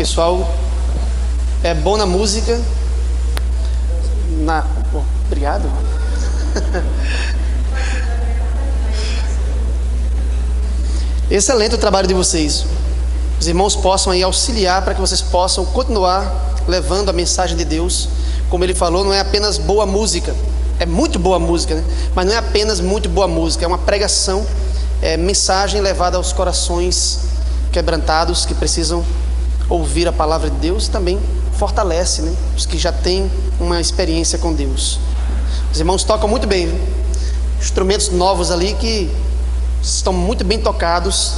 pessoal é bom na música. Obrigado. Excelente o trabalho de vocês. Os irmãos possam aí auxiliar para que vocês possam continuar levando a mensagem de Deus. Como ele falou, não é apenas boa música, é muito boa música, né? Mas não é apenas muito boa música, é uma pregação, é mensagem levada aos corações quebrantados que precisam ouvir a palavra de Deus. Também fortalece, né, os que já têm uma experiência com Deus. Os irmãos tocam muito bem, viu? Instrumentos novos ali que estão muito bem tocados.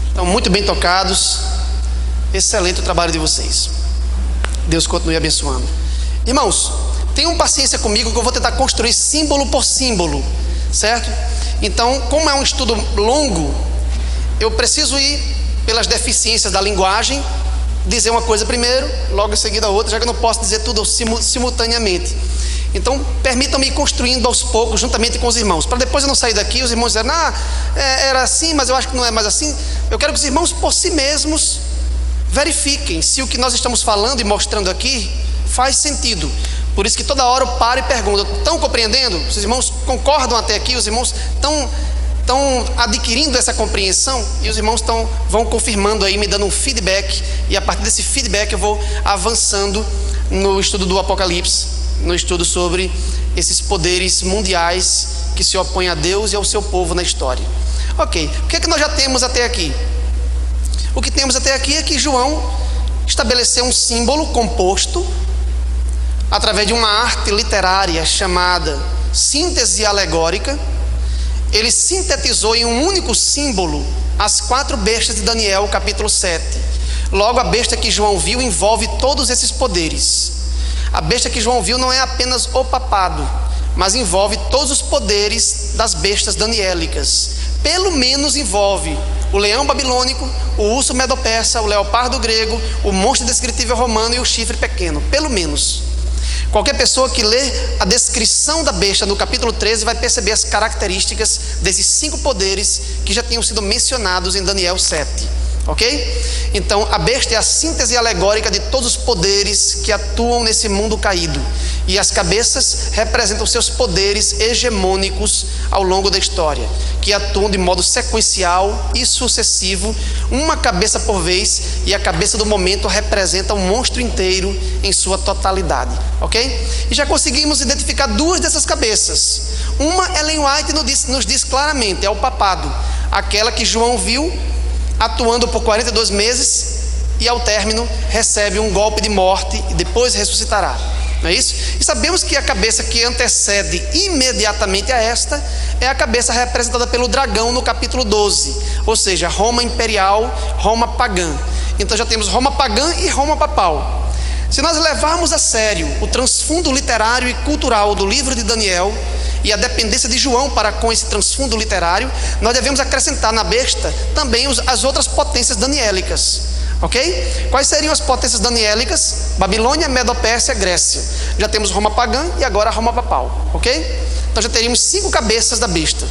Estão muito bem tocados. Excelente o trabalho de vocês. Deus continue abençoando. Irmãos, tenham paciência comigo que eu vou tentar construir símbolo por símbolo, certo? Então, como é um estudo longo, eu preciso ir pelas deficiências da linguagem, dizer uma coisa primeiro, logo em seguida a outra, já que eu não posso dizer tudo simultaneamente. Então, permitam-me ir construindo aos poucos, juntamente com os irmãos, para depois eu não sair daqui, os irmãos dizerem, era assim, mas eu acho que não é mais assim. Eu quero que os irmãos, por si mesmos, verifiquem se o que nós estamos falando e mostrando aqui faz sentido. Por isso que toda hora eu paro e pergunto: estão compreendendo? Os irmãos concordam até aqui? Os irmãos estão adquirindo essa compreensão? E os irmãos vão confirmando aí, me dando um feedback, e a partir desse feedback eu vou avançando no estudo do Apocalipse, no estudo sobre esses poderes mundiais que se opõem a Deus e ao seu povo na história. Ok, o que é que nós já temos até aqui? O que temos até aqui é que João estabeleceu um símbolo composto através de uma arte literária chamada síntese alegórica. Ele sintetizou em um único símbolo as 4 bestas de Daniel, capítulo 7. Logo, a besta que João viu envolve todos esses poderes. A besta que João viu não é apenas o papado, mas envolve todos os poderes das bestas daniélicas. Pelo menos envolve o leão babilônico, o urso medo-persa, o leopardo grego, o monstro descritível romano e o chifre pequeno. Pelo menos. Qualquer pessoa que lê a descrição da besta no capítulo 13 vai perceber as características desses 5 poderes que já tinham sido mencionados em Daniel 7. Ok? Então, a besta é a síntese alegórica de todos os poderes que atuam nesse mundo caído. E as cabeças representam seus poderes hegemônicos ao longo da história, que atuam de modo sequencial e sucessivo, uma cabeça por vez, e a cabeça do momento representa o monstro inteiro em sua totalidade. Ok? E já conseguimos identificar 2 dessas cabeças. Uma, Ellen White nos diz claramente, é o papado, aquela que João viu atuando por 42 meses e ao término recebe um golpe de morte e depois ressuscitará. Não é isso? E sabemos que a cabeça que antecede imediatamente a esta é a cabeça representada pelo dragão no capítulo 12, ou seja, Roma imperial, Roma pagã. Então já temos Roma pagã e Roma papal. Se nós levarmos a sério o transfundo literário e cultural do livro de Daniel e a dependência de João para com esse transfundo literário, nós devemos acrescentar na besta também as outras potências daniélicas. Ok? Quais seriam as potências daniélicas? Babilônia, Medo-Pérsia, Grécia. Já temos Roma pagã e agora Roma papal. Ok? Então já teríamos 5 cabeças da besta.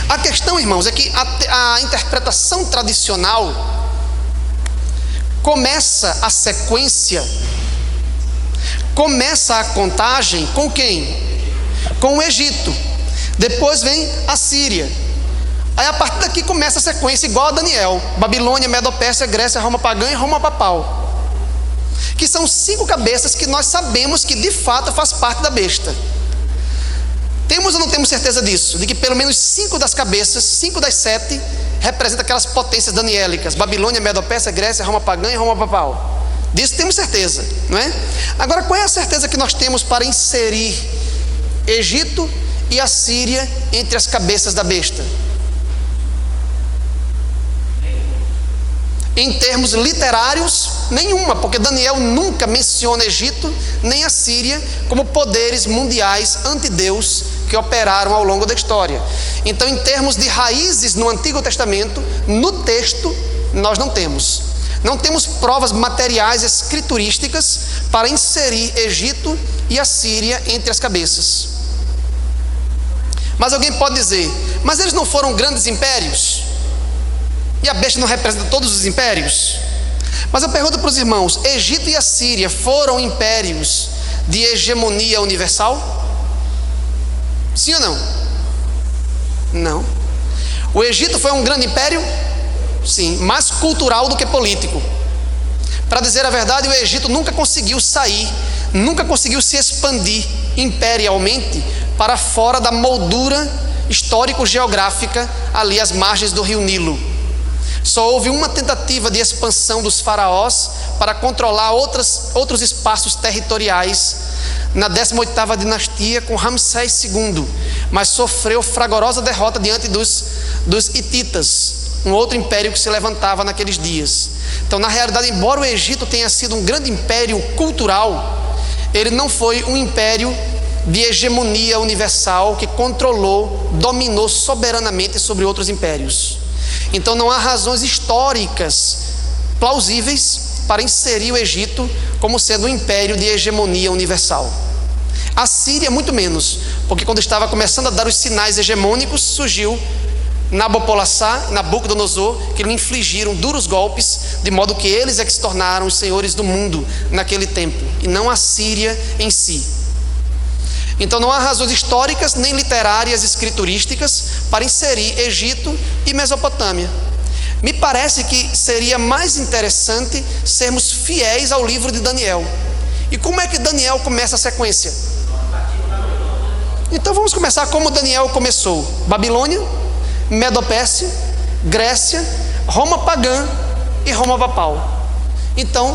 A questão, irmãos, é que a interpretação tradicional começa a sequência, começa a contagem com quem? Com o Egito. Depois vem a Síria. Aí a partir daqui começa a sequência igual a Daniel: Babilônia, Medo-Pérsia, Grécia, Roma pagã e Roma papal, que são 5 cabeças que nós sabemos que de fato faz parte da besta. Temos ou não temos certeza disso? De que pelo menos 5 das cabeças, 5 das 7 representam aquelas potências daniélicas: Babilônia, Medo-Pérsia, Grécia, Roma pagã e Roma papal. Disso temos certeza, não é? Agora, qual é a certeza que nós temos para inserir Egito e a Síria entre as cabeças da besta? Em termos literários, nenhuma, porque Daniel nunca menciona Egito nem a Síria como poderes mundiais anti-Deus que operaram ao longo da história. Então, em termos de raízes no Antigo Testamento, no texto, nós não temos. Não temos provas materiais escriturísticas para inserir Egito e a Síria entre as cabeças. Mas alguém pode dizer: mas eles não foram grandes impérios? E a besta não representa todos os impérios? Mas eu pergunto para os irmãos: Egito e Assíria foram impérios de hegemonia universal? Sim ou não? Não. O Egito foi um grande império? Sim, mais cultural do que político. Para dizer a verdade, o Egito nunca conseguiu sair, nunca conseguiu se expandir imperialmente para fora da moldura histórico-geográfica ali às margens do rio Nilo. Só houve uma tentativa de expansão dos faraós para controlar outros espaços territoriais na 18ª dinastia com Ramsés II, mas sofreu fragorosa derrota diante dos hititas, um outro império que se levantava naqueles dias. Então, na realidade, embora o Egito tenha sido um grande império cultural, ele não foi um império de hegemonia universal que controlou, dominou soberanamente sobre outros impérios. Então não há razões históricas plausíveis para inserir o Egito como sendo um império de hegemonia universal. A Síria muito menos, porque quando estava começando a dar os sinais hegemônicos, surgiu Nabucodonosor, que lhe infligiram duros golpes, de modo que eles é que se tornaram os senhores do mundo naquele tempo, e não a Síria em si. Então não há razões históricas nem literárias escriturísticas para inserir Egito e Mesopotâmia. Me parece que seria mais interessante sermos fiéis ao livro de Daniel. E como é que Daniel começa a sequência? Então vamos começar como Daniel começou: Babilônia, Medo-Pérsia, Grécia, Roma pagã e Roma papal. Então,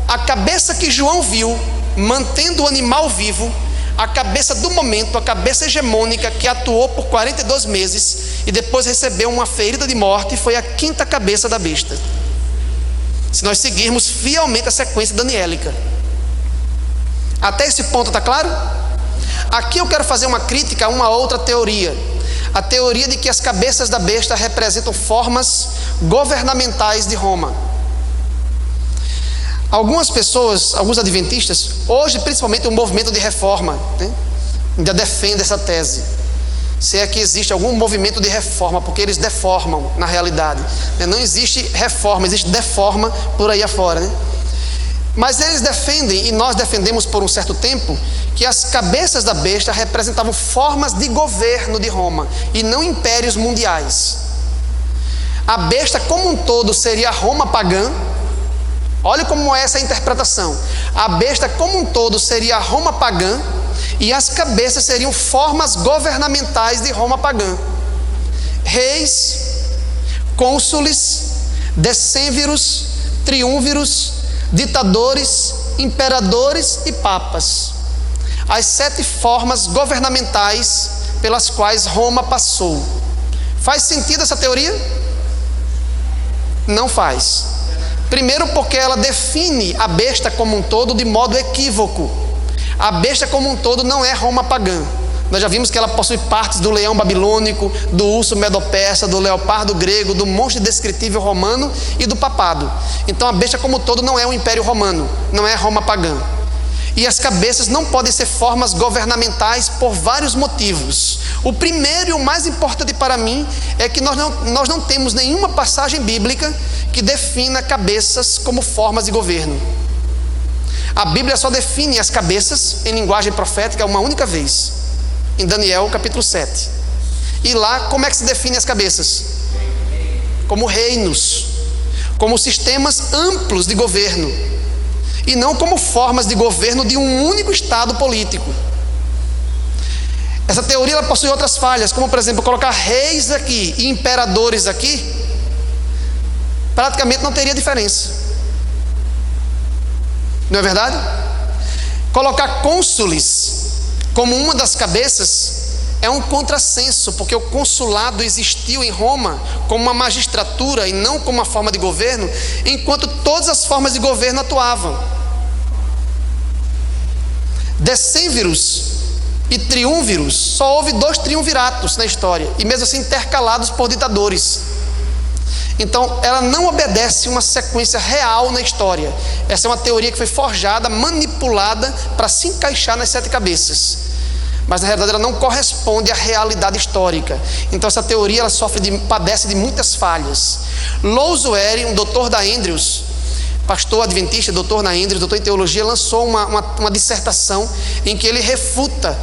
a cabeça que João viu, mantendo o animal vivo, a cabeça do momento, a cabeça hegemônica que atuou por 42 meses e depois recebeu uma ferida de morte, foi a 5ª cabeça da besta. Se nós seguirmos fielmente a sequência daniélica. Até esse ponto está claro? Aqui eu quero fazer uma crítica a uma outra teoria. A teoria de que as cabeças da besta representam formas governamentais de Roma. Algumas pessoas, alguns adventistas, hoje principalmente o movimento de reforma, ainda defende essa tese. Se é que existe algum movimento de reforma, porque eles deformam na realidade. Não existe reforma, existe deforma por aí afora. Mas eles defendem, e nós defendemos por um certo tempo, que as cabeças da besta representavam formas de governo de Roma, e não impérios mundiais. A besta como um todo seria Roma pagã. Olha como é essa interpretação. A besta como um todo seria Roma pagã, e as cabeças seriam formas governamentais de Roma pagã. Reis, cônsules, decênviros, triúnviros, ditadores, imperadores e papas. As 7 formas governamentais pelas quais Roma passou. Faz sentido essa teoria? Não faz. Primeiro porque ela define a besta como um todo de modo equívoco. A besta como um todo não é Roma pagã. Nós já vimos que ela possui partes do leão babilônico, do urso medo-persa, do leopardo grego, do monstro descritível romano e do papado. Então a besta como um todo não é um império romano, não é Roma pagã. E as cabeças não podem ser formas governamentais por vários motivos. O primeiro e o mais importante para mim é que nós não temos nenhuma passagem bíblica que defina cabeças como formas de governo. A Bíblia só define as cabeças em linguagem profética uma única vez, em Daniel capítulo 7. E lá como é que se define as cabeças? Como reinos, como sistemas amplos de governo, e não como formas de governo de um único estado político. Essa teoria ela possui outras falhas, como por exemplo, colocar reis aqui e imperadores aqui, praticamente não teria diferença. Não é verdade? Colocar cônsules como uma das cabeças é um contrassenso, porque o consulado existiu em Roma como uma magistratura e não como uma forma de governo, enquanto todas as formas de governo atuavam. Decênviros e triúnviros, só houve 2 triunviratos na história, e mesmo assim intercalados por ditadores. Então ela não obedece uma sequência real na história. Essa é uma teoria que foi forjada, manipulada para se encaixar nas 7 cabeças. mas na realidade ela não corresponde à realidade histórica. Então essa teoria ela padece de muitas falhas. Lousuere, um doutor da Andrews, pastor adventista, doutor na Andrews, doutor em teologia, lançou uma dissertação em que ele refuta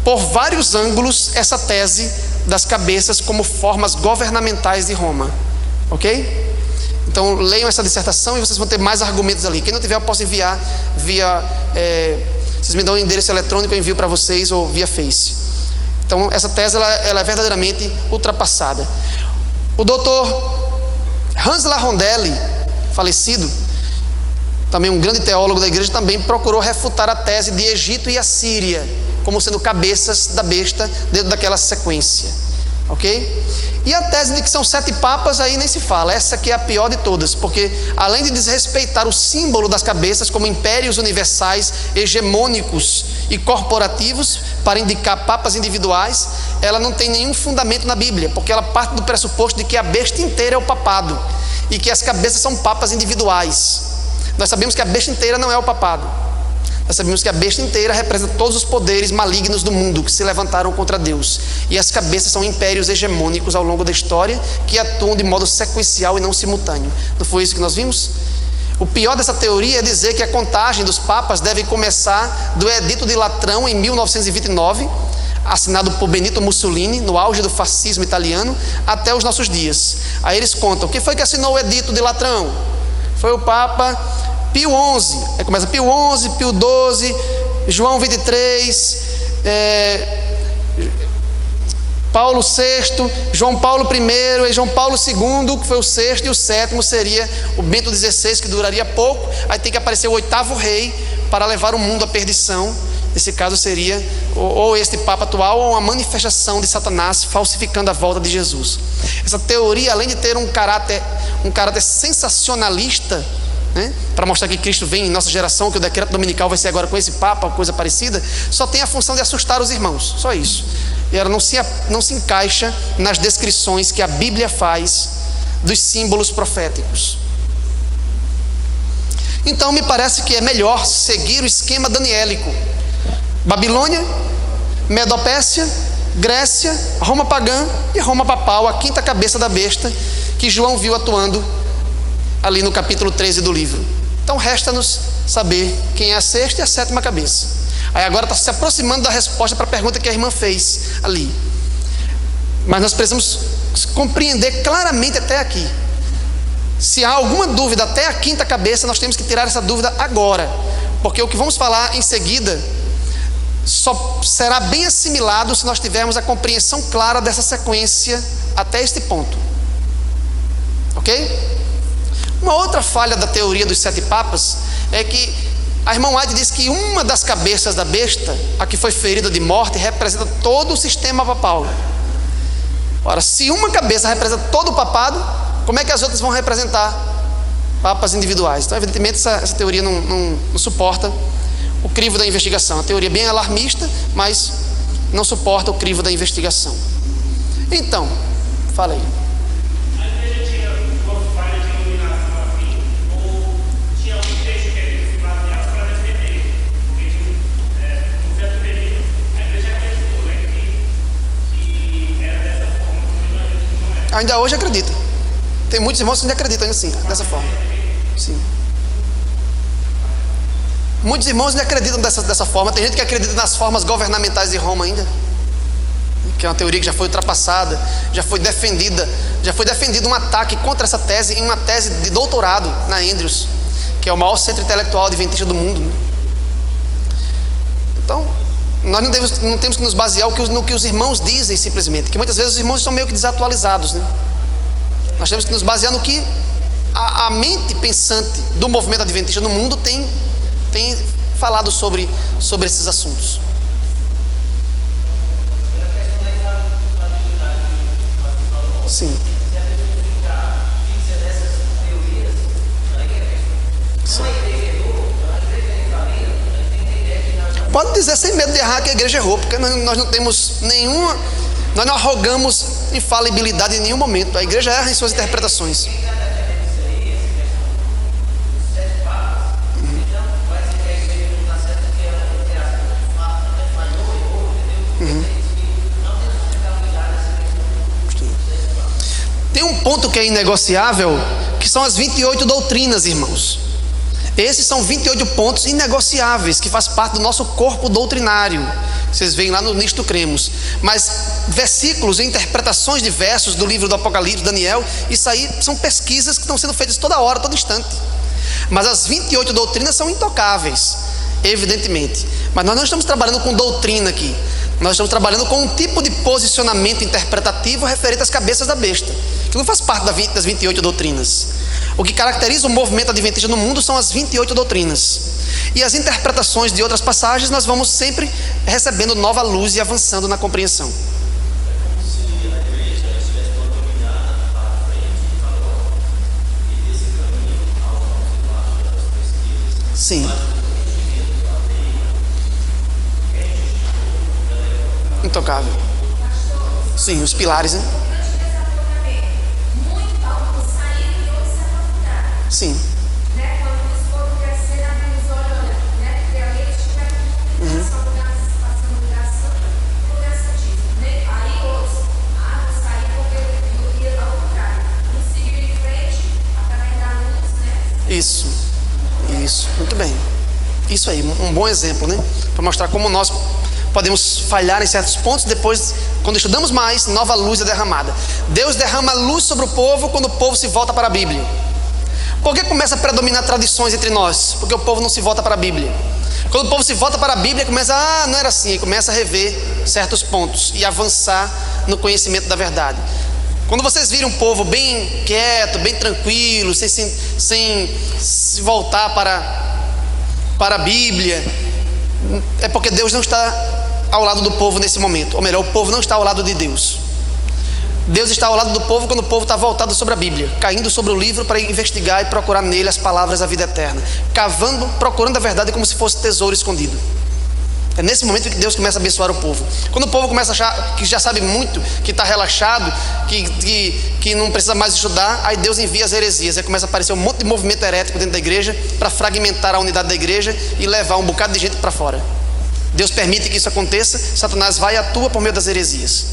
por vários ângulos essa tese das cabeças como formas governamentais de Roma. Ok? Então leiam essa dissertação e vocês vão ter mais argumentos ali. Quem não tiver eu posso enviar via vocês me dão um endereço eletrônico, eu envio para vocês, ou via Face. Então essa tese ela é verdadeiramente ultrapassada. O doutor Hans Larondelli, falecido, também um grande teólogo da igreja, também procurou refutar a tese de Egito e Assíria como sendo cabeças da besta dentro daquela sequência. Ok? E a tese de que são 7 papas, aí nem se fala. Essa aqui é a pior de todas, porque além de desrespeitar o símbolo das cabeças como impérios universais, hegemônicos e corporativos para indicar papas individuais, ela não tem nenhum fundamento na Bíblia, porque ela parte do pressuposto de que a besta inteira é o papado e que as cabeças são papas individuais. Nós sabemos que a besta inteira não é o papado. Nós sabemos que a besta inteira representa todos os poderes malignos do mundo que se levantaram contra Deus. E as cabeças são impérios hegemônicos ao longo da história que atuam de modo sequencial e não simultâneo. Não foi isso que nós vimos? O pior dessa teoria é dizer que a contagem dos papas deve começar do Edito de Latrão em 1929, assinado por Benito Mussolini, no auge do fascismo italiano, até os nossos dias. Aí eles contam, quem foi que assinou o Edito de Latrão? Foi o Papa Pio XI, aí começa Pio XI, Pio XII, João 23, Paulo VI, João Paulo I e João Paulo II, que foi o sexto, e o sétimo seria o Bento XVI, que duraria pouco. Aí tem que aparecer o 8º rei para levar o mundo à perdição. Nesse caso seria ou este Papa atual ou uma manifestação de Satanás falsificando a volta de Jesus. Essa teoria, além de ter um caráter sensacionalista, né, para mostrar que Cristo vem em nossa geração, que o decreto dominical vai ser agora com esse Papa, coisa parecida, só tem a função de assustar os irmãos, só isso. E ela não se encaixa nas descrições que a Bíblia faz dos símbolos proféticos. Então me parece que é melhor seguir o esquema daniélico: Babilônia, Medopécia, Grécia, Roma pagã e Roma papal, a 5ª cabeça da besta que João viu atuando ali no capítulo 13 do livro. Então resta-nos saber quem é a 6ª e a 7ª cabeça. Aí agora está se aproximando da resposta para a pergunta que a irmã fez ali. Mas nós precisamos compreender claramente até aqui. Se há alguma dúvida até a 5ª cabeça, nós temos que tirar essa dúvida agora, porque o que vamos falar em seguida só será bem assimilado se nós tivermos a compreensão clara dessa sequência até este ponto. Ok? Uma outra falha da teoria dos 7 papas é que a irmã White diz que uma das cabeças da besta, a que foi ferida de morte, representa todo o sistema papal. Ora, se uma cabeça representa todo o papado, como é que as outras vão representar papas individuais? Então evidentemente essa teoria não suporta o crivo da investigação. A teoria é bem alarmista, mas não suporta o crivo da investigação. Então, fala aí. Ainda hoje acredita. Tem muitos irmãos que ainda acreditam assim, dessa forma. Sim. Muitos irmãos ainda acreditam dessa forma. Tem gente que acredita nas formas governamentais de Roma ainda, que é uma teoria que já foi ultrapassada, já foi defendido um ataque contra essa tese em uma tese de doutorado na Andrews, que é o maior centro intelectual adventista do mundo, né? Então nós não temos que nos basear no que os irmãos dizem simplesmente, que muitas vezes os irmãos estão meio que desatualizados, né? Nós temos que nos basear no que a mente pensante do movimento adventista no mundo tem falado sobre esses assuntos. Sim. Sim. Pode dizer sem medo de errar que a igreja errou, porque nós não temos nenhuma, nós não arrogamos infalibilidade em nenhum momento. A igreja erra em suas interpretações. ponto que é inegociável, que são as 28 doutrinas, irmãos. Esses são 28 pontos inegociáveis, que faz parte do nosso corpo doutrinário. Vocês veem lá no Nisto Cremos. Mas versículos e interpretações de versos do livro do Apocalipse, Daniel, isso aí são pesquisas que estão sendo feitas toda hora, todo instante. Mas as 28 doutrinas são intocáveis, evidentemente. Mas nós não estamos trabalhando com doutrina aqui. Nós estamos trabalhando com um tipo de posicionamento interpretativo referente às cabeças da besta, que não faz parte das 28 doutrinas. O que caracteriza o movimento adventista no mundo são as 28 doutrinas. E as interpretações de outras passagens nós vamos sempre recebendo nova luz e avançando na compreensão. Sim. Intocável. Sim, os pilares, né? Sim. Isso, muito bem. Isso aí, um bom exemplo, né? Para mostrar como nós podemos falhar em certos pontos. Depois, quando estudamos mais, nova luz é derramada. Deus derrama luz sobre o povo quando o povo se volta para a Bíblia. Por que começa a predominar tradições entre nós? Porque o povo não se volta para a Bíblia. Quando o povo se volta para a Bíblia, começa, não era assim, começa a rever certos pontos e avançar no conhecimento da verdade. Quando vocês viram um povo bem quieto, bem tranquilo, sem se voltar para a Bíblia, é porque Deus não está ao lado do povo nesse momento. Ou melhor, o povo não está ao lado de Deus. Deus está ao lado do povo quando o povo está voltado sobre a Bíblia, caindo sobre o livro para investigar e procurar nele as palavras da vida eterna, cavando, procurando a verdade como se fosse tesouro escondido. É nesse momento que Deus começa a abençoar o povo. Quando o povo começa a achar que já sabe muito, que está relaxado, que não precisa mais estudar, aí Deus envia as heresias. Aí começa a aparecer um monte de movimento herético dentro da igreja para fragmentar a unidade da igreja e levar um bocado de gente para fora. Deus permite que isso aconteça, Satanás vai e atua por meio das heresias.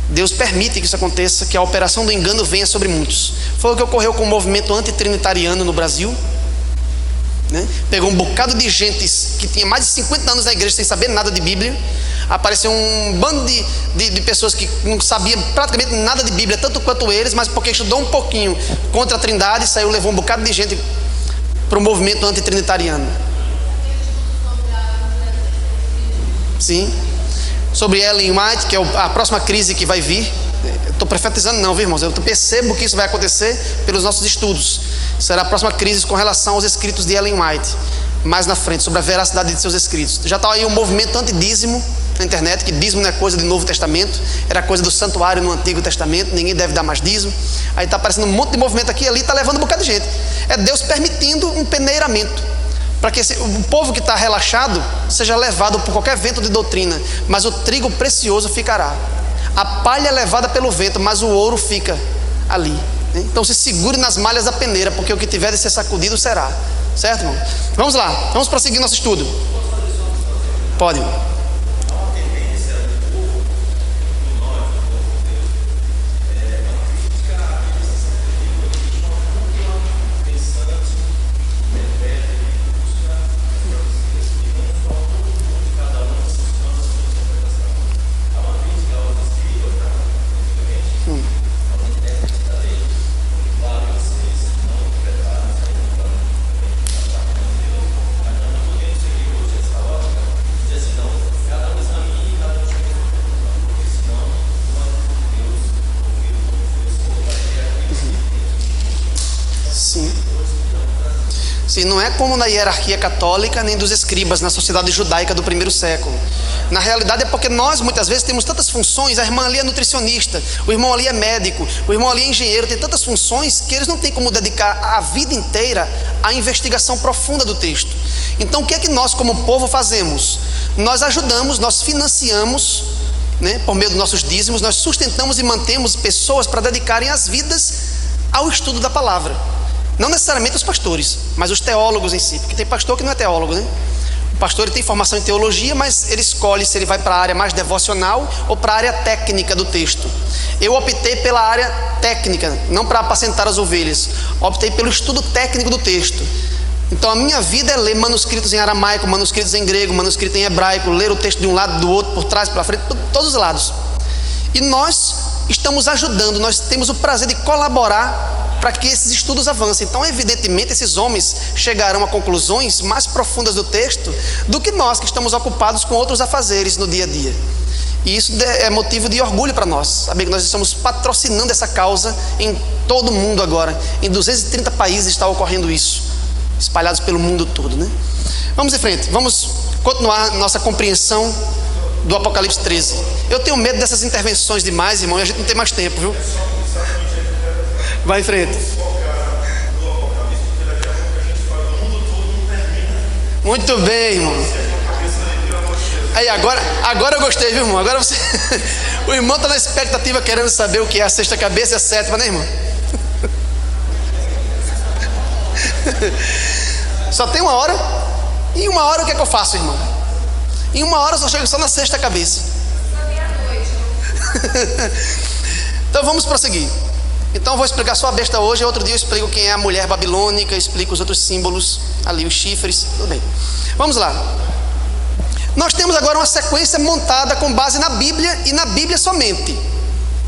Deus permite que isso aconteça, que a operação do engano venha sobre muitos. Foi o que ocorreu com o movimento antitrinitariano no Brasil, né? Pegou um bocado de gente que tinha mais de 50 anos na igreja sem saber nada de Bíblia. Apareceu um bando de pessoas que não sabiam praticamente nada de Bíblia, tanto quanto eles, mas porque estudou um pouquinho contra a Trindade, saiu, levou um bocado de gente para o movimento antitrinitariano. Sim. Sobre Ellen White, que é a próxima crise que vai vir. Eu estou profetizando não, viu, irmãos? Eu percebo que isso vai acontecer pelos nossos estudos. Será a próxima crise com relação aos escritos de Ellen White, mais na frente, sobre a veracidade de seus escritos. Já está aí um movimento antidízimo na internet, que dízimo não é coisa do Novo Testamento, era coisa do santuário no Antigo Testamento, ninguém deve dar mais dízimo. Aí está aparecendo um monte de movimento aqui e ali, está levando um bocado de gente. É Deus permitindo um peneiramento, para que o povo que está relaxado seja levado por qualquer vento de doutrina, mas o trigo precioso ficará. A palha é levada pelo vento, mas o ouro fica ali. Então se segure nas malhas da peneira, porque o que tiver de ser sacudido será. Certo, irmão? Vamos lá, vamos prosseguir nosso estudo. Pode. Sim, não é como na hierarquia católica nem dos escribas na sociedade judaica do primeiro século. Na realidade é porque nós muitas vezes temos tantas funções. A irmã ali é nutricionista, o irmão ali é médico, o irmão ali é engenheiro, tem tantas funções que eles não têm como dedicar a vida inteira à investigação profunda do texto. Então o que é que nós como povo fazemos? Nós ajudamos, nós financiamos, né, por meio dos nossos dízimos, nós sustentamos e mantemos pessoas para dedicarem as vidas ao estudo da palavra. Não necessariamente os pastores, mas os teólogos em si, porque tem pastor que não é teólogo, né? pastor ele tem formação em teologia, mas ele escolhe se ele vai para a área mais devocional ou para a área técnica do texto. Eu optei pela área técnica, não para apacentar as ovelhas. Optei pelo estudo técnico do texto. Então a minha vida é ler manuscritos em aramaico, manuscritos em grego, manuscrito em hebraico, ler o texto de um lado, do outro, por trás, para frente, todos os lados. E nós estamos ajudando, nós temos o prazer de colaborar para que esses estudos avancem. Então evidentemente esses homens chegarão a conclusões mais profundas do texto do que nós que estamos ocupados com outros afazeres no dia a dia. E isso é motivo de orgulho para nós, saber que nós estamos patrocinando essa causa em todo o mundo agora. Em 230 países está ocorrendo isso, espalhados pelo mundo todo, né? Vamos em frente, vamos continuar nossa compreensão do Apocalipse 13. Eu tenho medo dessas intervenções demais, irmão, e a gente não tem mais tempo, viu? Vai em frente. Muito bem, irmão. Aí agora eu gostei, viu, irmão? Agora você o irmão está na expectativa, querendo saber o que é a sexta cabeça e a sétima, né, irmão? Só tem uma hora. Em uma hora o que é que eu faço, irmão? Em uma hora eu só chego só na sexta cabeça. Então vamos prosseguir. Então eu vou explicar só a besta hoje. Outro dia eu explico quem é a mulher babilônica, explico os outros símbolos ali, os chifres, tudo bem. Vamos lá. Nós temos agora uma sequência montada com base na Bíblia e na Bíblia somente,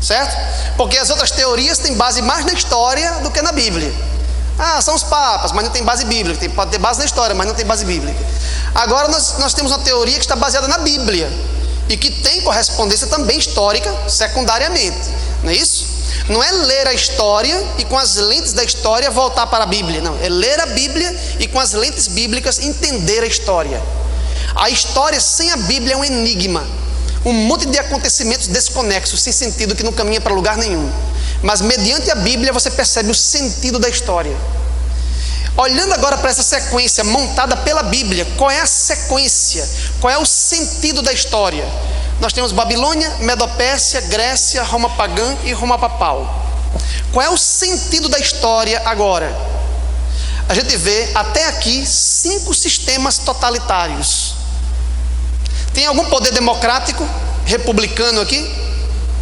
certo? Porque as outras teorias têm base mais na história do que na Bíblia. Ah, são os papas, mas não tem base bíblica. Pode ter base na história, mas não tem base bíblica. Agora nós temos uma teoria que está baseada na Bíblia e que tem correspondência também histórica secundariamente, não é isso? Não é ler a história e com as lentes da história voltar para a Bíblia, não. É ler a Bíblia e com as lentes bíblicas entender a história. A história sem a Bíblia é um enigma, um monte de acontecimentos desconexos, sem sentido, que não caminha para lugar nenhum. Mas mediante a Bíblia você percebe o sentido da história. Olhando agora para essa sequência montada pela Bíblia, qual é a sequência? Qual é o sentido da história? Nós temos Babilônia, Medopérsia, Grécia, Roma pagã e Roma papal. Qual é o sentido da história agora? A gente vê até aqui 5 sistemas totalitários. Tem algum poder democrático, republicano aqui?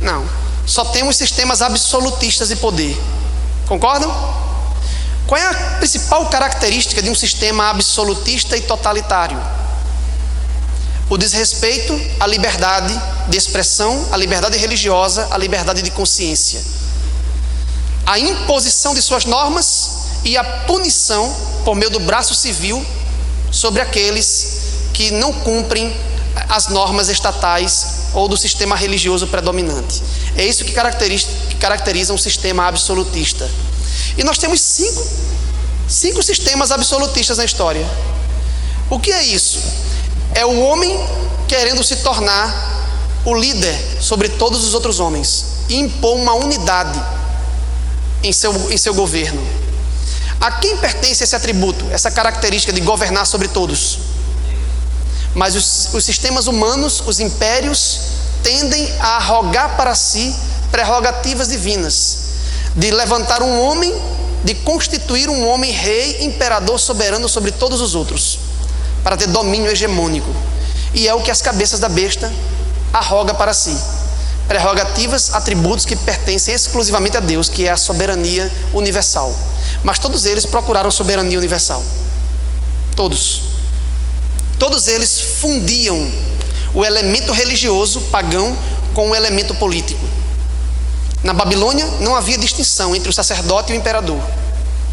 Não. Só temos sistemas absolutistas de poder. Concordam? Qual é a principal característica de um sistema absolutista e totalitário? O desrespeito à liberdade de expressão, à liberdade religiosa, à liberdade de consciência. A imposição de suas normas e a punição por meio do braço civil sobre aqueles que não cumprem as normas estatais ou do sistema religioso predominante. É isso que caracteriza um sistema absolutista. E nós temos cinco sistemas absolutistas na história. O que é isso? É o homem querendo se tornar o líder sobre todos os outros homens e impor uma unidade em seu governo. A quem pertence esse atributo, essa característica de governar sobre todos? Mas os sistemas humanos, os impérios, tendem a arrogar para si prerrogativas divinas, de levantar um homem, de constituir um homem rei, imperador, soberano sobre todos os outros, para ter domínio hegemônico. E é o que as cabeças da besta arroga para si. Prerrogativas, atributos que pertencem exclusivamente a Deus, que é a soberania universal. Mas todos eles procuraram soberania universal. Todos eles fundiam o elemento religioso pagão com o elemento político. Na Babilônia não havia distinção entre o sacerdote e o imperador,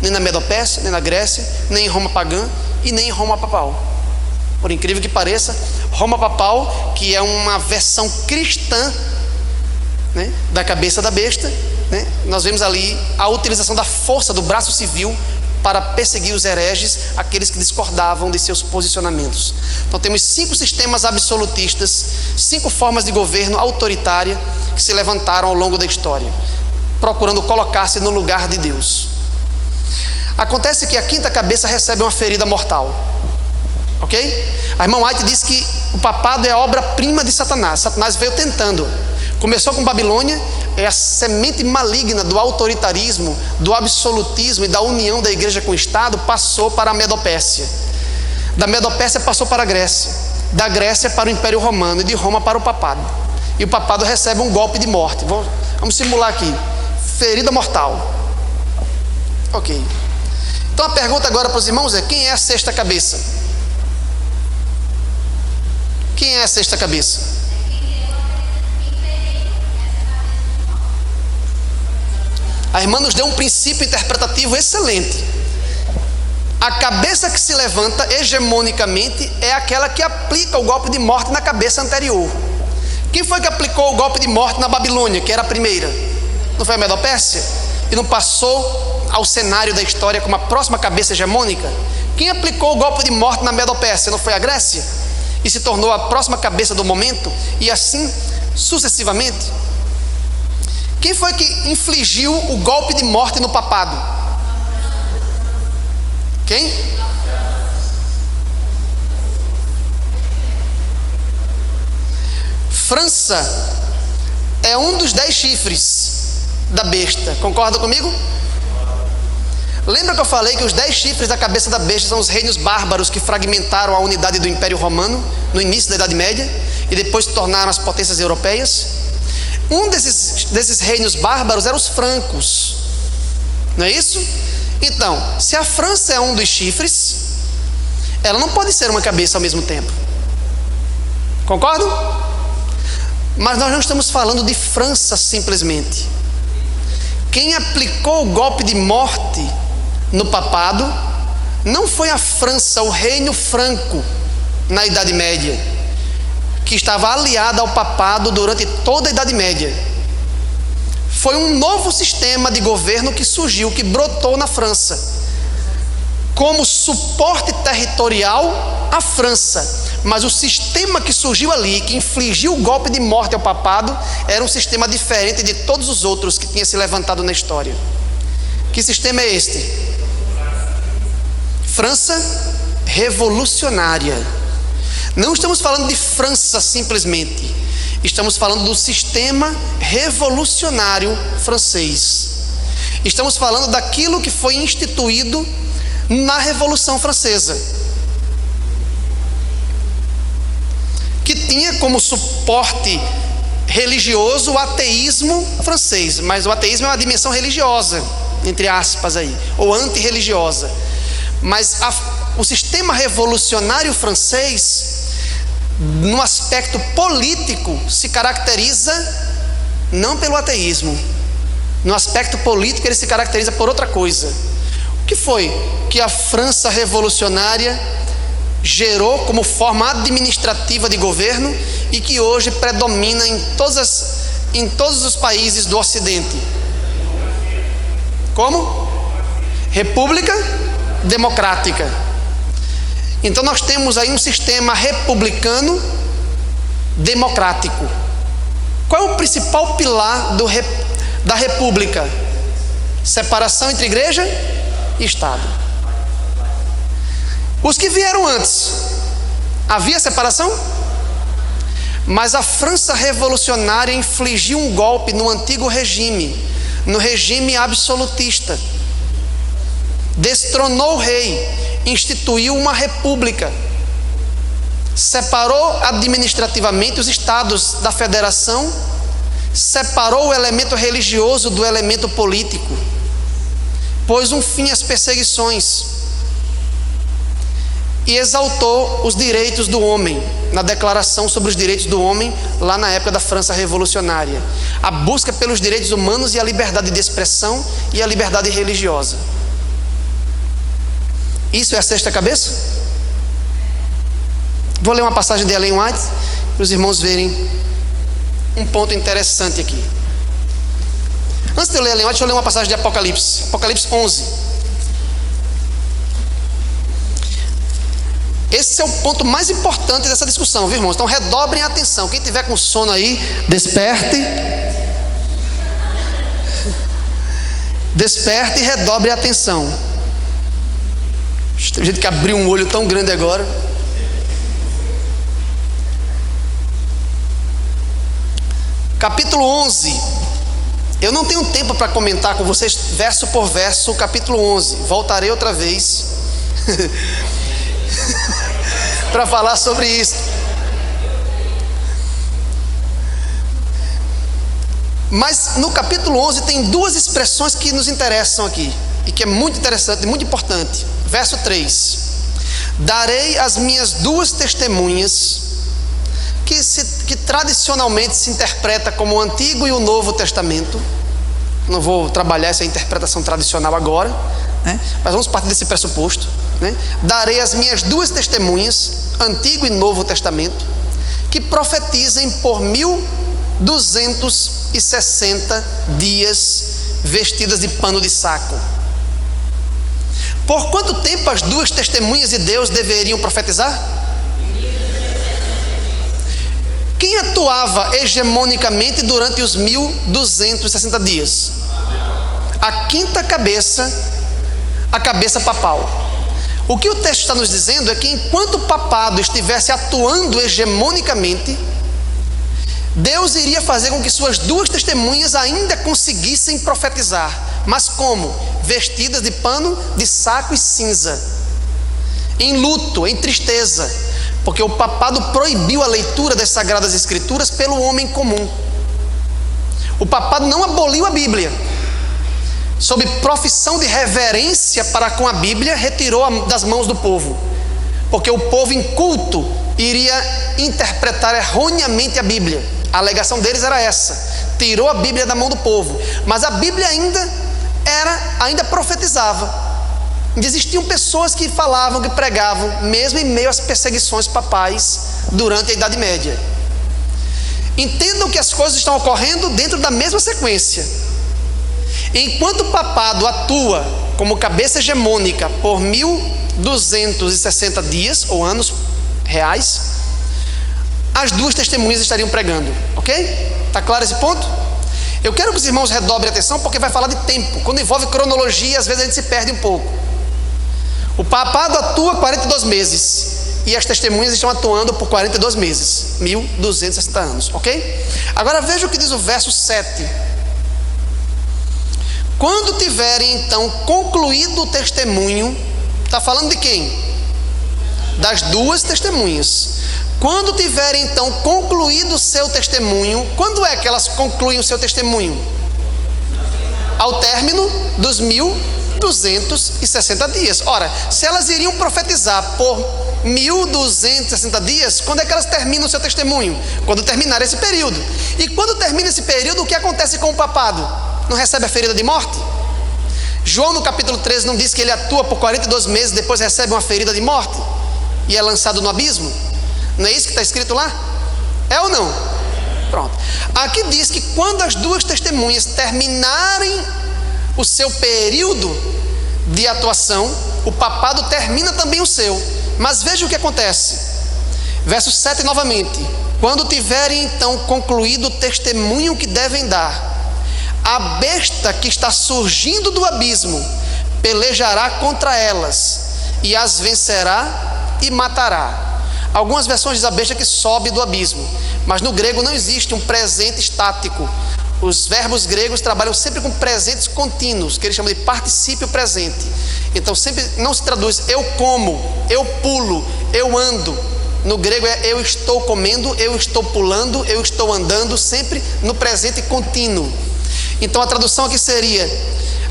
nem na Medopérsia, nem na Grécia, nem em Roma pagã e nem em Roma papal. Por incrível que pareça, Roma papal, que é uma versão cristã, né, da cabeça da besta, né, nós vemos ali a utilização da força do braço civil para perseguir os hereges, aqueles que discordavam de seus posicionamentos. Então temos 5 sistemas absolutistas, 5 formas de governo autoritária que se levantaram ao longo da história, procurando colocar-se no lugar de Deus. Acontece que a quinta cabeça recebe uma ferida mortal, ok? A irmã White diz que o papado é a obra-prima de Satanás. Satanás veio tentando. Começou com Babilônia, é a semente maligna do autoritarismo, do absolutismo e da união da igreja com o Estado, passou para a Medopérsia. Da Medo-Pérsia passou para a Grécia, da Grécia para o Império Romano e de Roma para o papado. E o papado recebe um golpe de morte. Vamos simular aqui: ferida mortal. Ok. Então a pergunta agora para os irmãos é: quem é a sexta cabeça? Quem é a sexta cabeça? A irmã nos deu um princípio interpretativo excelente. A cabeça que se levanta hegemonicamente é aquela que aplica o golpe de morte na cabeça anterior. Quem foi que aplicou o golpe de morte na Babilônia, que era a primeira? Não foi a Medo-Pérsia? E não passou ao cenário da história como a próxima cabeça hegemônica? Quem aplicou o golpe de morte na Medo-Pérsia? Não foi a Grécia? E se tornou a próxima cabeça do momento? E assim sucessivamente? Quem foi que infligiu o golpe de morte no papado? Quem? França é um dos 10 chifres da besta. Concorda comigo? Lembra que eu falei que os 10 chifres da cabeça da besta são os reinos bárbaros que fragmentaram a unidade do Império Romano no início da Idade Média e depois se tornaram as potências europeias? Um desses reinos bárbaros eram os francos, não é isso? Então, se a França é um dos chifres, ela não pode ser uma cabeça ao mesmo tempo. Concordam? Mas nós não estamos falando de França simplesmente. Quem aplicou o golpe de morte no papado não foi a França, o reino franco na Idade Média, que estava aliada ao papado durante toda a Idade Média. Foi um novo sistema de governo que surgiu, que brotou na França, como suporte territorial à França. Mas o sistema que surgiu ali, que infligiu o golpe de morte ao papado, era um sistema diferente de todos os outros que tinha se levantado na história. Que sistema é este? França revolucionária. Não estamos falando de França simplesmente. Estamos falando do sistema revolucionário francês. Estamos falando daquilo que foi instituído na Revolução Francesa, que tinha como suporte religioso o ateísmo francês. Mas o ateísmo é uma dimensão religiosa, entre aspas aí, ou antirreligiosa. Mas o sistema revolucionário francês, no aspecto político, se caracteriza não pelo ateísmo. No aspecto político ele se caracteriza por outra coisa. O que foi que a França revolucionária gerou como forma administrativa de governo e que hoje predomina em todos os países do Ocidente? Como? República democrática. Então nós temos aí um sistema republicano democrático. Qual é o principal pilar da república? Separação entre igreja e Estado. Os que vieram antes, havia separação? Mas a França revolucionária infligiu um golpe no antigo regime, no regime absolutista. Destronou o rei, instituiu uma república, separou administrativamente os estados da federação, separou o elemento religioso do elemento político, pôs um fim às perseguições e exaltou os direitos do homem, na Declaração sobre os Direitos do Homem, lá na época da França revolucionária. A busca pelos direitos humanos e a liberdade de expressão e a liberdade religiosa. Isso é a sexta cabeça? Vou ler uma passagem de Ellen White para os irmãos verem um ponto interessante aqui. Antes de eu ler Ellen White, deixa eu ler uma passagem de Apocalipse. Apocalipse 11. Esse é o ponto mais importante dessa discussão, viu, irmãos? Então redobrem a atenção. Quem tiver com sono aí, desperte. Desperte e redobre a atenção. Tem gente que abriu um olho tão grande agora. Capítulo 11. Eu não tenho tempo para comentar com vocês verso por verso o capítulo 11. Voltarei outra vez. para falar sobre isso. Mas no capítulo 11 tem duas expressões que nos interessam aqui, e que é muito interessante, muito importante. Verso 3: darei as minhas duas testemunhas, que tradicionalmente se interpreta como o Antigo e o Novo Testamento. Não vou trabalhar essa interpretação tradicional agora, né? Mas vamos partir desse pressuposto, né? Darei as minhas duas testemunhas, Antigo e Novo Testamento, que profetizem por 1260 dias, vestidas de pano de saco. Por quanto tempo as duas testemunhas de Deus deveriam profetizar? Quem atuava hegemonicamente durante os 1260 dias? A quinta cabeça, a cabeça papal. O que o texto está nos dizendo é que enquanto o papado estivesse atuando hegemonicamente, Deus iria fazer com que suas duas testemunhas ainda conseguissem profetizar. Mas como? Vestidas de pano de saco e cinza, em luto, em tristeza, porque o papado proibiu a leitura das Sagradas Escrituras pelo homem comum. O papado não aboliu a Bíblia. Sob profissão de reverência para com a Bíblia, retirou das mãos do povo, porque o povo inculto iria interpretar erroneamente a Bíblia. A alegação deles era essa: tirou a Bíblia da mão do povo. Mas a Bíblia ainda profetizava. Existiam pessoas que falavam, que pregavam, mesmo em meio às perseguições papais durante a Idade Média. Entendam que as coisas estão ocorrendo dentro da mesma sequência. Enquanto o papado atua como cabeça hegemônica por 1260 dias ou anos reais, as duas testemunhas estariam pregando, ok? Está claro esse ponto? Eu quero que os irmãos redobrem a atenção, porque vai falar de tempo. Quando envolve cronologia, às vezes a gente se perde um pouco. O papado atua 42 meses e as testemunhas estão atuando por 42 meses, 1260 anos, ok? Agora veja o que diz o verso 7. Quando tiverem então concluído o testemunho, está falando de quem? Das duas testemunhas. Quando tiverem então concluído o seu testemunho, quando é que elas concluem o seu testemunho? Ao término dos 1260 dias. Ora, se elas iriam profetizar por 1260 dias, quando é que elas terminam o seu testemunho? Quando terminar esse período. E quando termina esse período, o que acontece com o papado? Não recebe a ferida de morte? João no capítulo 13 não diz que ele atua por 42 meses, depois recebe uma ferida de morte e é lançado no abismo? Não é isso que está escrito lá? É ou não? Pronto. Aqui diz que quando as duas testemunhas terminarem o seu período de atuação, o papado termina também o seu. Mas veja o que acontece. Verso 7 novamente: quando tiverem então concluído o testemunho que devem dar, a besta que está surgindo do abismo pelejará contra elas e as vencerá e matará. Algumas versões diz a besta que sobe do abismo, mas no grego não existe um presente estático. Os verbos gregos trabalham sempre com presentes contínuos, que eles chamam de particípio presente. Então sempre não se traduz eu como, eu pulo, eu ando. No grego é eu estou comendo, eu estou pulando, eu estou andando, sempre no presente contínuo. Então a tradução aqui seria: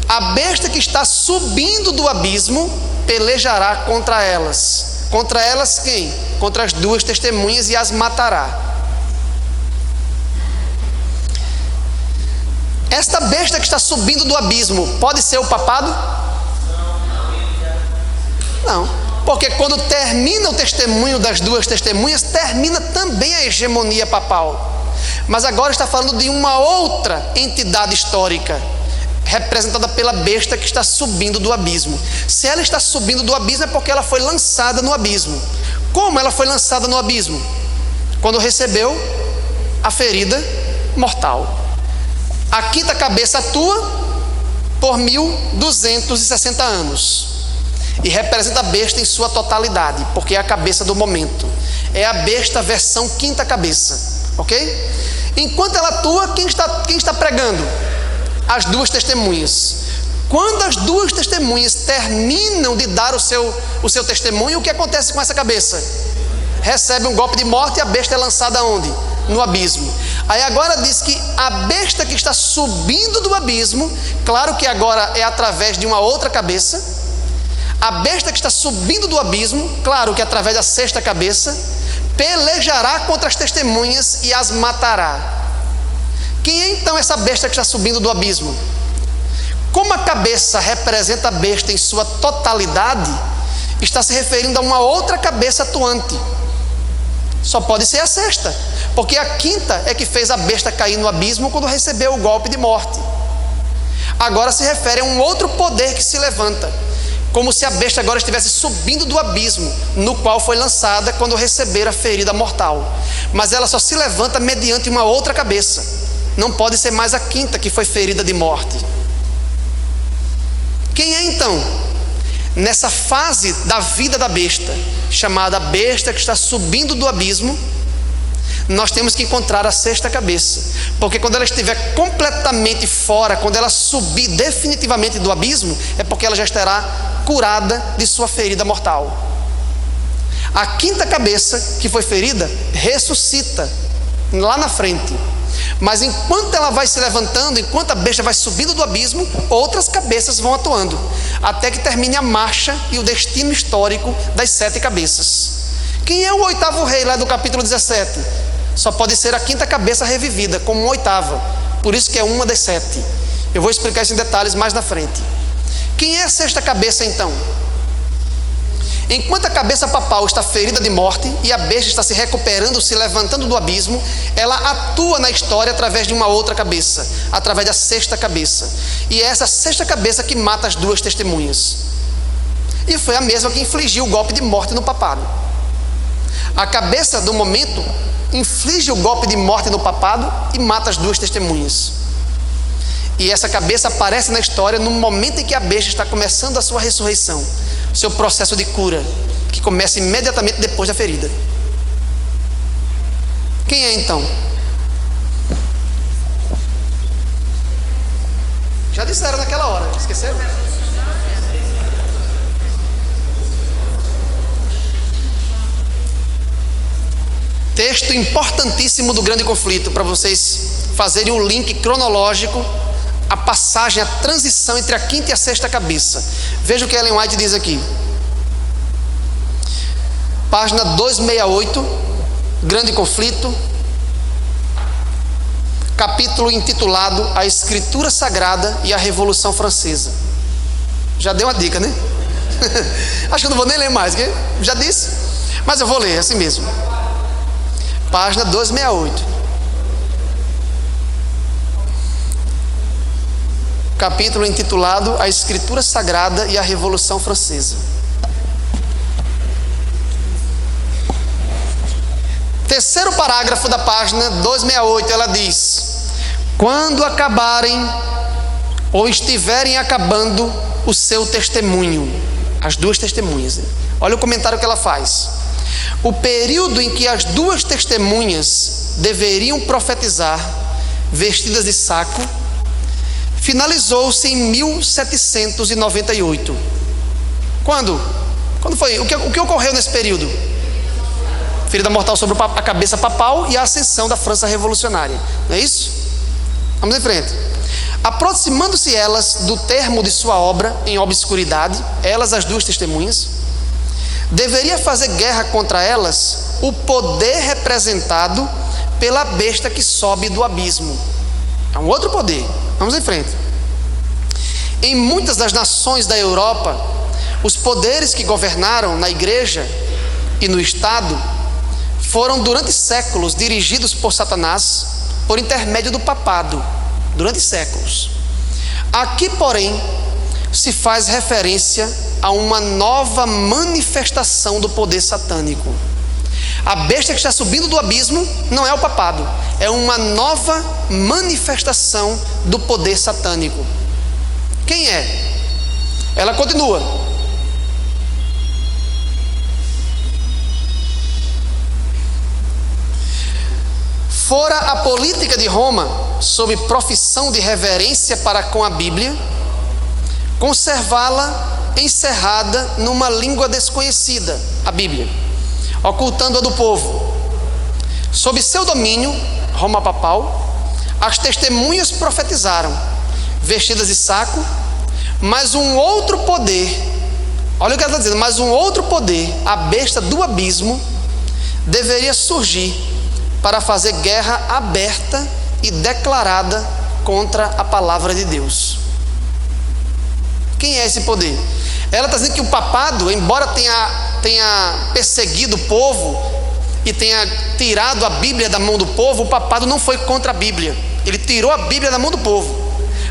a besta que está subindo do abismo pelejará contra elas. Contra elas quem? Contra as duas testemunhas, e as matará. Esta besta que está subindo do abismo pode ser o papado? Não, porque quando termina o testemunho das duas testemunhas, termina também a hegemonia papal. Mas agora está falando de uma outra entidade histórica, representada pela besta que está subindo do abismo. Se ela está subindo do abismo, é porque ela foi lançada no abismo. Como ela foi lançada no abismo? Quando recebeu a ferida mortal. A quinta cabeça atua por 1260 anos e representa a besta em sua totalidade, porque é a cabeça do momento. É a besta versão quinta cabeça, ok? Enquanto ela atua, quem está pregando? As duas testemunhas. Quando as duas testemunhas terminam de dar o seu testemunho, o que acontece com essa cabeça? recebe um golpe de morte e a besta é lançada onde? No abismo. Aí agora diz que a besta que está subindo do abismo, claro que agora é através de uma outra cabeça, a besta que está subindo do abismo, claro que através da sexta cabeça, pelejará contra as testemunhas e as matará. Quem é então essa besta que está subindo do abismo? Como a cabeça representa a besta em sua totalidade, está se referindo a uma outra cabeça atuante. Só pode ser a sexta, porque a quinta é que fez a besta cair no abismo quando recebeu o golpe de morte. Agora se refere a um outro poder que se levanta, como se a besta agora estivesse subindo do abismo, no qual foi lançada quando receber a ferida mortal. Mas ela só se levanta mediante uma outra cabeça. Não pode ser mais a quinta que foi ferida de morte. Quem é então? Nessa fase da vida da besta, chamada besta que está subindo do abismo, nós temos que encontrar a sexta cabeça, porque quando ela estiver completamente fora, quando ela subir definitivamente do abismo, é porque ela já estará curada de sua ferida mortal. A quinta cabeça que foi ferida ressuscita lá na frente, mas enquanto ela vai se levantando, enquanto a besta vai subindo do abismo, outras cabeças vão atuando, até que termine a marcha e o destino histórico das 7 cabeças. Quem é o oitavo rei lá do capítulo 17? Só pode ser a quinta cabeça revivida, como uma oitava, por isso que é uma das 7. Eu vou explicar isso em detalhes mais na frente. Quem é a sexta cabeça então? Enquanto a cabeça papal está ferida de morte e a besta está se recuperando, se levantando do abismo, ela atua na história através de uma outra cabeça, através da sexta cabeça. E é essa sexta cabeça que mata as 2 testemunhas. E foi a mesma que infligiu o golpe de morte no papado. A cabeça do momento inflige o golpe de morte no papado e mata as 2 testemunhas. E essa cabeça aparece na história no momento em que a besta está começando a sua ressurreição, seu processo de cura, que começa imediatamente depois da ferida. Quem é então? Já disseram naquela hora, esqueceram? Texto importantíssimo do Grande Conflito, para vocês fazerem um link cronológico, a passagem, a transição entre a quinta e a sexta cabeça. Veja o que Ellen White diz aqui. Página 268, Grande Conflito, capítulo intitulado A Escritura Sagrada e a Revolução Francesa. Já deu uma dica, né? Acho que eu não vou nem ler mais, que já disse, mas eu vou ler assim mesmo. Página 268. Capítulo intitulado A Escritura Sagrada e a Revolução Francesa. Terceiro parágrafo da página 268, ela diz: quando acabarem ou estiverem acabando o seu testemunho, as 2 testemunhas. Olha o comentário que ela faz. O período em que as 2 testemunhas deveriam profetizar, vestidas de saco, finalizou-se em 1798. Quando? Quando foi? O que ocorreu nesse período? Ferida mortal sobre a cabeça papal e a ascensão da França revolucionária. Não é isso? Vamos em frente. Aproximando-se elas do termo de sua obra em obscuridade, elas, as 2 testemunhas, deveria fazer guerra contra elas o poder representado pela besta que sobe do abismo. É um outro poder. Vamos em frente. Em muitas das nações da Europa, os poderes que governaram na igreja e no Estado foram durante séculos dirigidos por Satanás por intermédio do papado, durante séculos. Aqui, porém, se faz referência a uma nova manifestação do poder satânico. A besta que está subindo do abismo não é o papado, é uma nova manifestação do poder satânico. Quem é? Ela continua. Fora a política de Roma, sob profissão de reverência para com a Bíblia, conservá-la encerrada numa língua desconhecida, a Bíblia, ocultando-a do povo. Sob seu domínio, Roma papal, as testemunhas profetizaram, vestidas de saco, mas um outro poder, olha o que ela está dizendo, mas um outro poder, a besta do abismo, deveria surgir para fazer guerra aberta e declarada contra a palavra de Deus. Quem é esse poder? Ela está dizendo que o papado, embora tenha perseguido o povo e tenha tirado a Bíblia da mão do povo, o papado não foi contra a Bíblia. Ele tirou a Bíblia da mão do povo,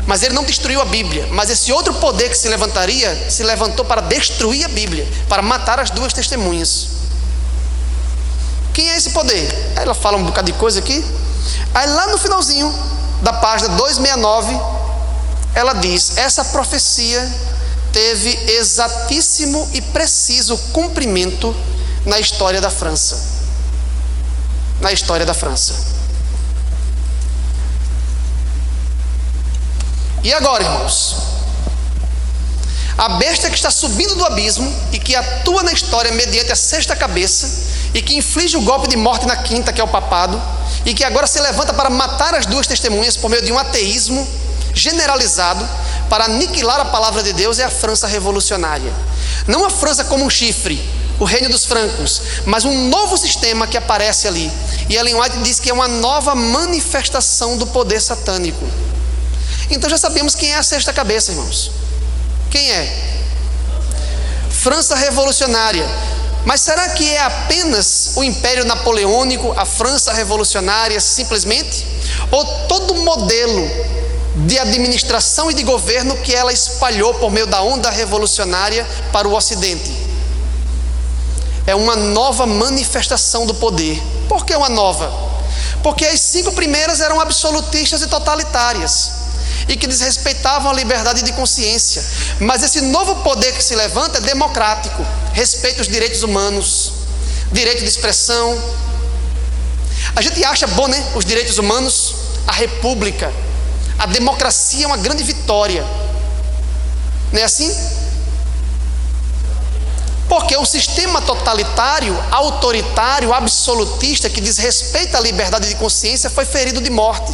mas ele não destruiu a Bíblia. Mas esse outro poder que se levantaria, se levantou para destruir a Bíblia, para matar as duas testemunhas. Quem é esse poder? Aí ela fala um bocado de coisa aqui. Aí lá no finalzinho da página 269, ela diz: essa profecia teve exatíssimo e preciso cumprimento na história da França. Na história da França. E agora, irmãos, a besta que está subindo do abismo e que atua na história mediante a sexta cabeça e que inflige o golpe de morte na quinta, que é o papado, e que agora se levanta para matar as duas testemunhas por meio de um ateísmo generalizado para aniquilar a palavra de Deus, é a França revolucionária. Não a França como um chifre, o reino dos francos, mas um novo sistema que aparece ali. E Ellen White diz que é uma nova manifestação do poder satânico. Então já sabemos quem é a sexta cabeça, irmãos. Quem é? França revolucionária. Mas será que é apenas o Império Napoleônico, a França revolucionária simplesmente? Ou todo o modelo de administração e de governo que ela espalhou por meio da onda revolucionária para o Ocidente? É uma nova manifestação do poder. Por que uma nova? Porque as 5 primeiras eram absolutistas e totalitárias e que desrespeitavam a liberdade de consciência. Mas esse novo poder que se levanta é democrático, respeita os direitos humanos, direito de expressão. A gente acha bom, né? Os direitos humanos, a república, a democracia é uma grande vitória. Não é assim? Porque o sistema totalitário, autoritário, absolutista, que desrespeita a liberdade de consciência, foi ferido de morte.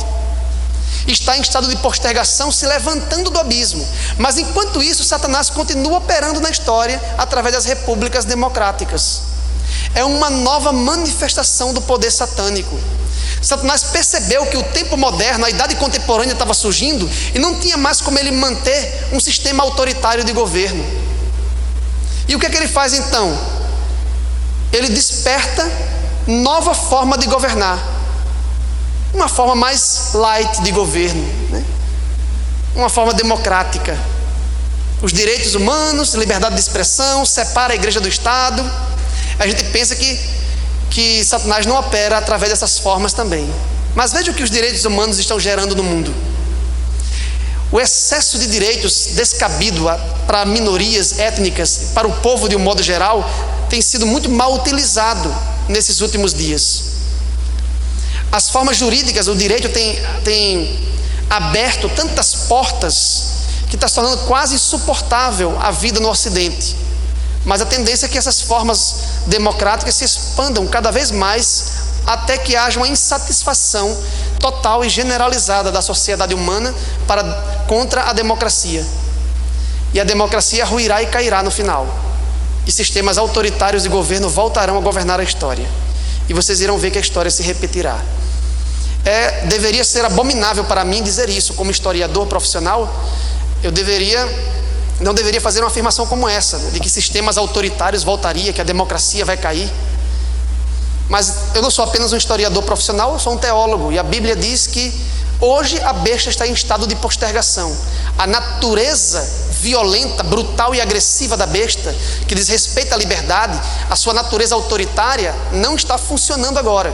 Está em estado de postergação, se levantando do abismo. Mas enquanto isso, Satanás continua operando na história através das repúblicas democráticas. É uma nova manifestação do poder satânico. Satanás percebeu que o tempo moderno, a idade contemporânea estava surgindo e não tinha mais como ele manter um sistema autoritário de governo. E o que é que ele faz então? Ele desperta nova forma de governar. Uma forma mais light de governo, né? Uma forma democrática. Os direitos humanos, liberdade de expressão, separa a igreja do Estado. A gente pensa que Satanás não opera através dessas formas também. Mas veja o que os direitos humanos estão gerando no mundo. O excesso de direitos descabido para minorias étnicas, para o povo de um modo geral, tem sido muito mal utilizado nesses últimos dias. As formas jurídicas, o direito tem aberto tantas portas que está se tornando quase insuportável a vida no Ocidente. Mas a tendência é que essas formas democráticas se expandam cada vez mais até que haja uma insatisfação total e generalizada da sociedade humana contra a democracia. E a democracia ruirá e cairá no final. E sistemas autoritários de governo voltarão a governar a história. E vocês irão ver que a história se repetirá. Deveria ser abominável para mim dizer isso. Como historiador profissional, não deveria fazer uma afirmação como essa, de que sistemas autoritários voltariam, que a democracia vai cair. Mas eu não sou apenas um historiador profissional, eu sou um teólogo. E a Bíblia diz que hoje a besta está em estado de postergação. A natureza violenta, brutal e agressiva da besta, que desrespeita a liberdade, a sua natureza autoritária, não está funcionando agora.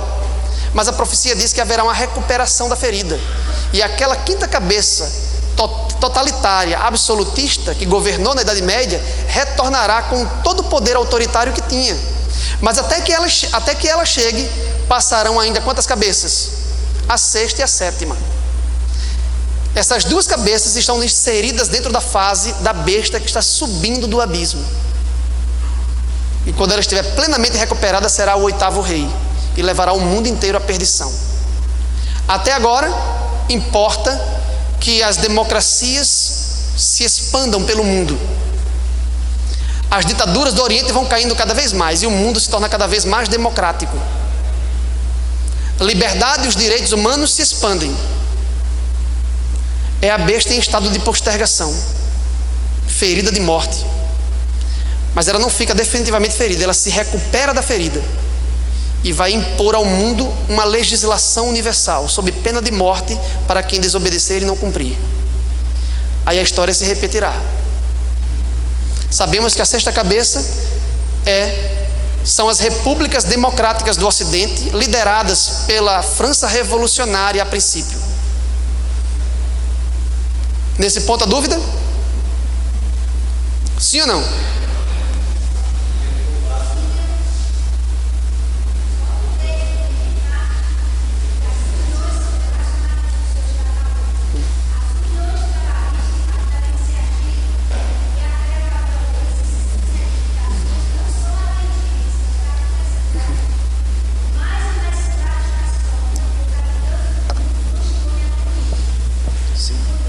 Mas a profecia diz que haverá uma recuperação da ferida. E aquela quinta cabeça totalitária, absolutista, que governou na Idade Média, retornará com todo o poder autoritário que tinha. Mas até que ela chegue, passarão ainda quantas cabeças? A sexta e a sétima. Essas duas cabeças estão inseridas dentro da fase da besta que está subindo do abismo. E quando ela estiver plenamente recuperada, será o 8º rei e levará o mundo inteiro à perdição. Até agora, importa que as democracias se expandam pelo mundo. As ditaduras do Oriente vão caindo cada vez mais e o mundo se torna cada vez mais democrático. A liberdade e os direitos humanos se expandem. É a besta em estado de postergação, ferida de morte. Mas ela não fica definitivamente ferida, ela se recupera da ferida e vai impor ao mundo uma legislação universal, sob pena de morte para quem desobedecer e não cumprir. Aí a história se repetirá. Sabemos que a sexta cabeça são as repúblicas democráticas do Ocidente, lideradas pela França revolucionária a princípio. Nesse ponto, a dúvida? Sim ou não? Sim.